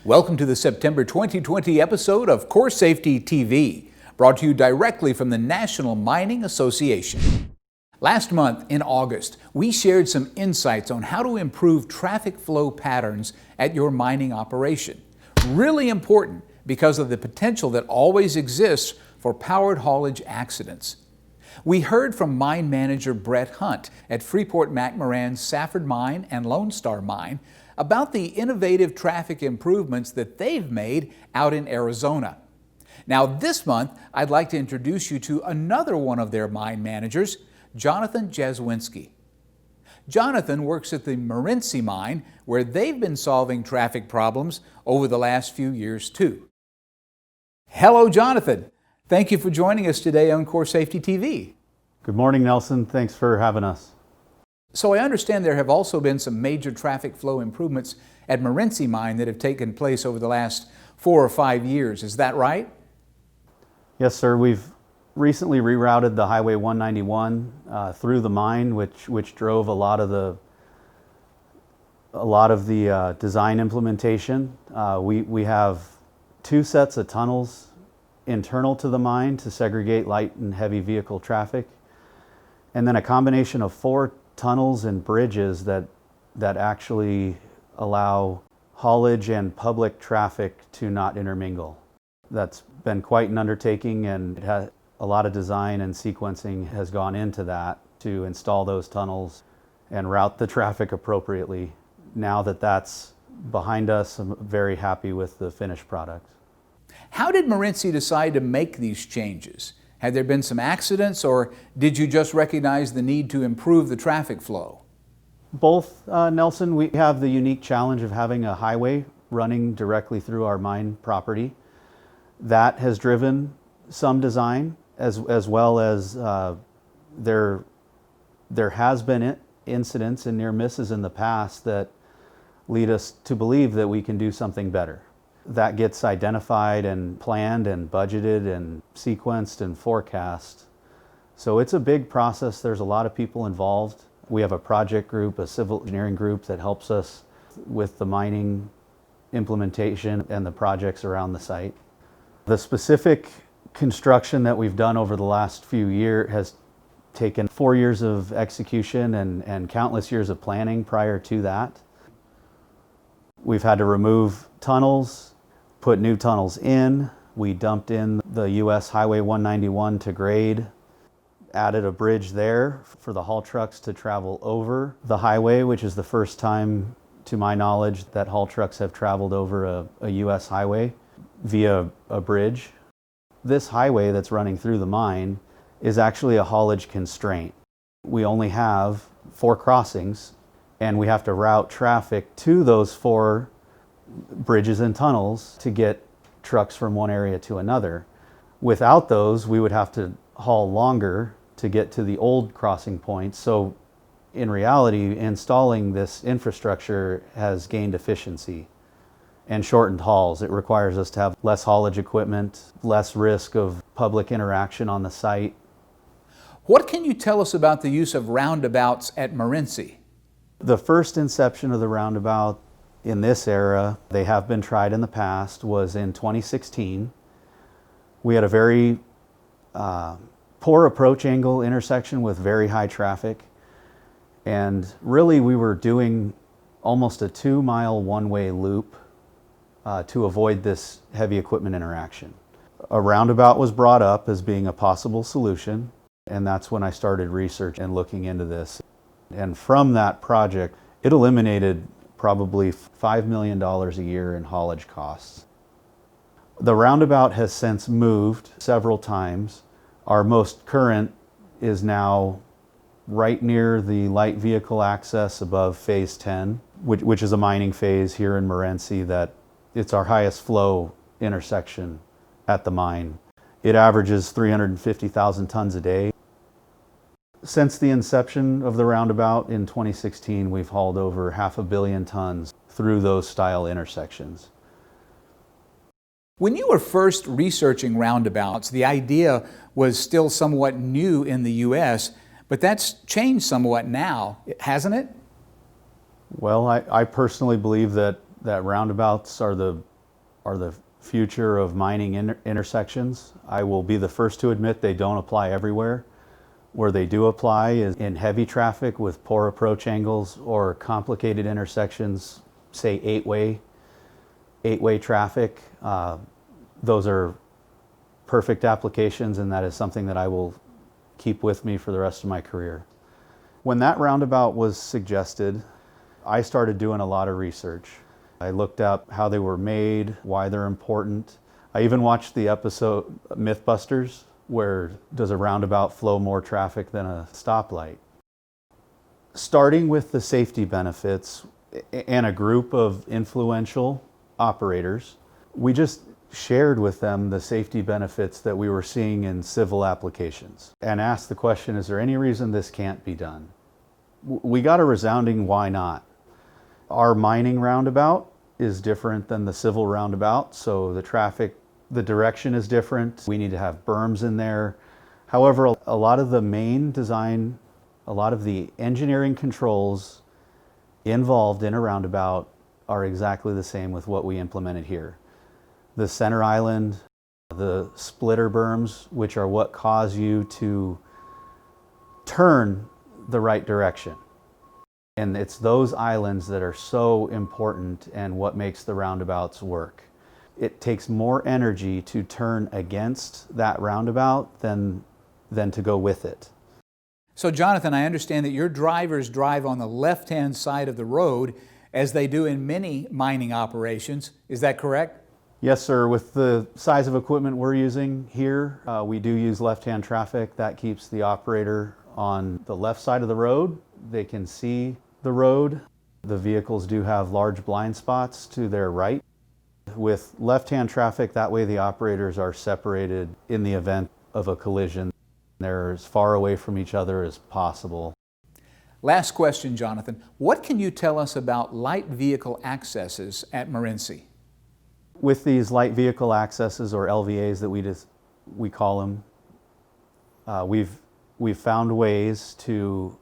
Welcome to the September 2020 episode of CORESafety TV, brought to you directly from the National Mining Association. Last month in August, we shared some insights on how to improve traffic flow patterns at your mining operation. Really important because of the potential that always exists for powered haulage accidents. We heard from mine manager Brett Hunt at Freeport McMoRan's Safford Mine and Lone Star Mine about the innovative traffic improvements that they've made out in Arizona. Now this month, I'd like to introduce you to another one of their mine managers, Jonathan Jazwinski. Jonathan works at the Morenci mine, where they've been solving traffic problems over the last few years too. Hello, Jonathan. Thank you for joining us today on CORESafety TV. Good morning, Nelson. Thanks for having us. So I understand there have also been some major traffic flow improvements at Morenci mine that have taken place over the last 4 or 5 years. Is that right? Yes, sir. We've recently rerouted the Highway 191 through the mine, which drove a lot of the design implementation. We have 2 sets of tunnels internal to the mine to segregate light and heavy vehicle traffic, and then a combination of 4 tunnels and bridges that actually allow haulage and public traffic to not intermingle. That's been quite an undertaking, and it has a lot of design and sequencing has gone into that to install those tunnels and route the traffic appropriately. Now that that's behind us, I'm very happy with the finished product. How did Morenci decide to make these changes? Had there been some accidents, or did you just recognize the need to improve the traffic flow? Both, Nelson. We have the unique challenge of having a highway running directly through our mine property. That has driven some design, as well as there has been incidents and near misses in the past that lead us to believe that we can do something better. That gets identified and planned and budgeted and sequenced and forecast. So it's a big process. There's a lot of people involved. We have a project group, a civil engineering group that helps us with the mining implementation and the projects around the site. The specific construction that we've done over the last few years has taken 4 years of execution and countless years of planning prior to that. We've had to remove tunnels, put new tunnels in. We dumped in the US Highway 191 to grade, added a bridge there for the haul trucks to travel over the highway, which is the first time, to my knowledge, that haul trucks have traveled over a US highway via a bridge. This highway that's running through the mine is actually a haulage constraint. We only have 4 crossings, and we have to route traffic to those 4 bridges and tunnels to get trucks from one area to another. Without those, we would have to haul longer to get to the old crossing points. So in reality, installing this infrastructure has gained efficiency and shortened hauls. It requires us to have less haulage equipment, less risk of public interaction on the site. What can you tell us about the use of roundabouts at Morenci? The first inception of the roundabout in this era, they have been tried in the past, was in 2016. We had a very poor approach angle intersection with very high traffic. And really we were doing almost a 2-mile one-way loop to avoid this heavy equipment interaction. A roundabout was brought up as being a possible solution, and that's when I started research and looking into this. And from that project, it eliminated probably $5 million a year in haulage costs. The roundabout has since moved several times. Our most current is now right near the light vehicle access above phase 10, which is a mining phase here in Morenci. That it's our highest flow intersection at the mine. It averages 350,000 tons a day. Since the inception of the roundabout in 2016, we've hauled over 500 million tons through those style intersections. When you were first researching roundabouts, the idea was still somewhat new in the U.S., but that's changed somewhat now, hasn't it? Well, I personally believe that roundabouts are the are the future of mining intersections. I will be the first to admit they don't apply everywhere. Where they do apply is in heavy traffic with poor approach angles or complicated intersections, say eight-way traffic. Those are perfect applications, and that is something that I will keep with me for the rest of my career. When that roundabout was suggested, I started doing a lot of research. I looked up how they were made, why they're important. I even watched the episode Mythbusters, where does a roundabout flow more traffic than a stoplight? Starting with the safety benefits and a group of influential operators, we just shared with them the safety benefits that we were seeing in civil applications and asked the question, is there any reason this can't be done? We got a resounding why not. Our mining roundabout is different than the civil roundabout, so the direction is different. We need to have berms in there. However, a lot of the main design, a lot of the engineering controls involved in a roundabout are exactly the same with what we implemented here. The center island, the splitter berms, which are what cause you to turn the right direction. And it's those islands that are so important and what makes the roundabouts work. It takes more energy to turn against that roundabout than to go with it. So Jonathan, I understand that your drivers drive on the left-hand side of the road as they do in many mining operations. Is that correct? Yes, sir. With the size of equipment we're using here, we do use left-hand traffic. That keeps the operator on the left side of the road. They can see the road. The vehicles do have large blind spots to their right. With left-hand traffic, that way the operators are separated in the event of a collision. They're as far away from each other as possible. Last question, Jonathan. What can you tell us about light vehicle accesses at Morenci? With these light vehicle accesses, or LVAs that we call them, we've found ways to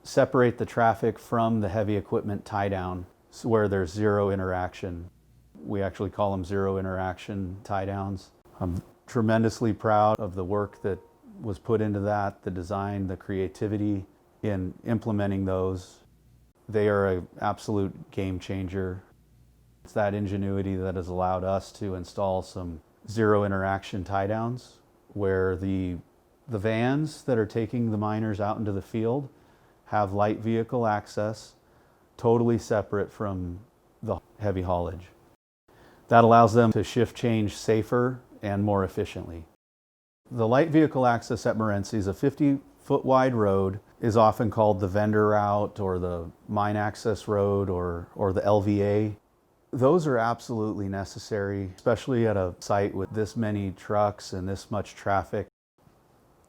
separate the traffic from the heavy equipment tie-down where there's zero interaction. We actually call them zero interaction tie-downs. I'm tremendously proud of the work that was put into that, the design, the creativity in implementing those. They are an absolute game changer. It's that ingenuity that has allowed us to install some zero interaction tie-downs where the vans that are taking the miners out into the field have light vehicle access totally separate from the heavy haulage. That allows them to shift change safer and more efficiently. The light vehicle access at Morenci is a 50-foot wide road, is often called the vendor route or the mine access road or the LVA. Those are absolutely necessary, especially at a site with this many trucks and this much traffic.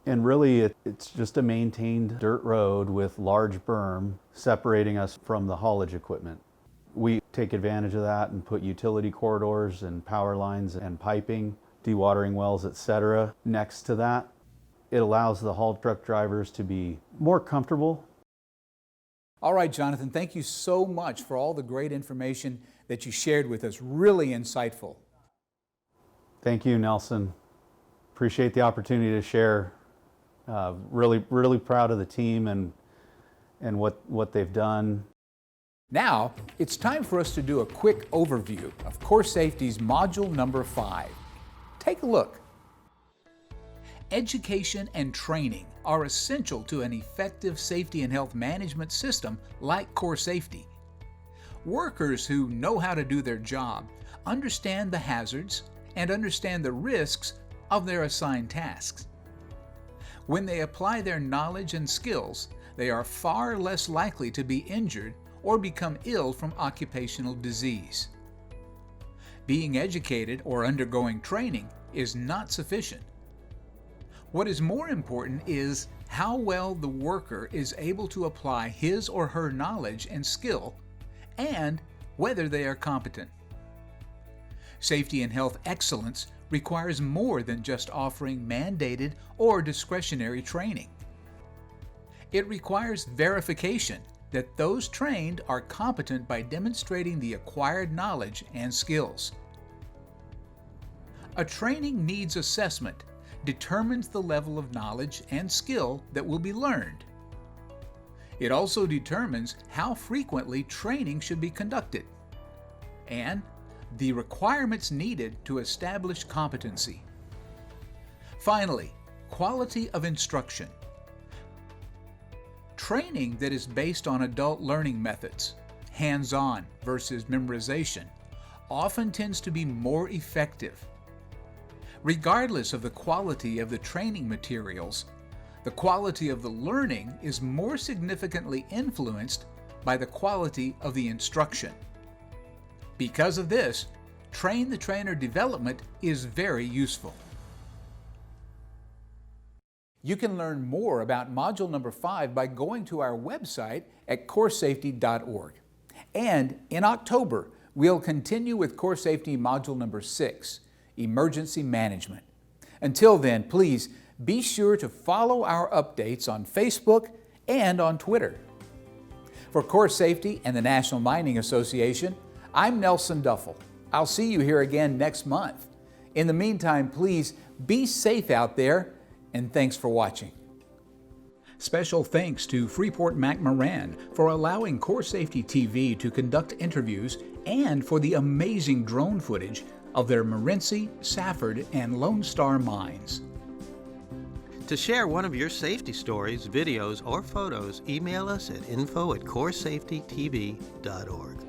And really, it's just a maintained dirt road with large berm separating us from the haulage equipment. We take advantage of that and put utility corridors and power lines and piping, dewatering wells, etc. next to that. It allows the haul truck drivers to be more comfortable. All right, Jonathan, thank you so much for all the great information that you shared with us. Really insightful. Thank you, Nelson. Appreciate the opportunity to share. Really proud of the team and what they've done. Now, it's time for us to do a quick overview of CORESafety's module number 5. Take a look. Education and training are essential to an effective safety and health management system like CORESafety. Workers who know how to do their job understand the hazards and understand the risks of their assigned tasks. When they apply their knowledge and skills, they are far less likely to be injured or become ill from occupational disease. Being educated or undergoing training is not sufficient. What is more important is how well the worker is able to apply his or her knowledge and skill, and whether they are competent. Safety and health excellence requires more than just offering mandated or discretionary training. It requires verification that those trained are competent by demonstrating the acquired knowledge and skills. A training needs assessment determines the level of knowledge and skill that will be learned. It also determines how frequently training should be conducted and the requirements needed to establish competency. Finally, quality of instruction. Training that is based on adult learning methods, hands-on versus memorization, often tends to be more effective. Regardless of the quality of the training materials, the quality of the learning is more significantly influenced by the quality of the instruction. Because of this, train-the-trainer development is very useful. You can learn more about module number 5 by going to our website at CORESafety.org. And in October, we'll continue with CORESafety module number 6, Emergency Management. Until then, please be sure to follow our updates on Facebook and on Twitter. For CORESafety and the National Mining Association, I'm Nelson Duffel. I'll see you here again next month. In the meantime, please be safe out there, and thanks for watching. Special thanks to Freeport McMoRan for allowing CORESafety TV to conduct interviews and for the amazing drone footage of their Morenci, Safford, and Lone Star mines. To share one of your safety stories, videos, or photos, email us at info@CORESafetyTV.org.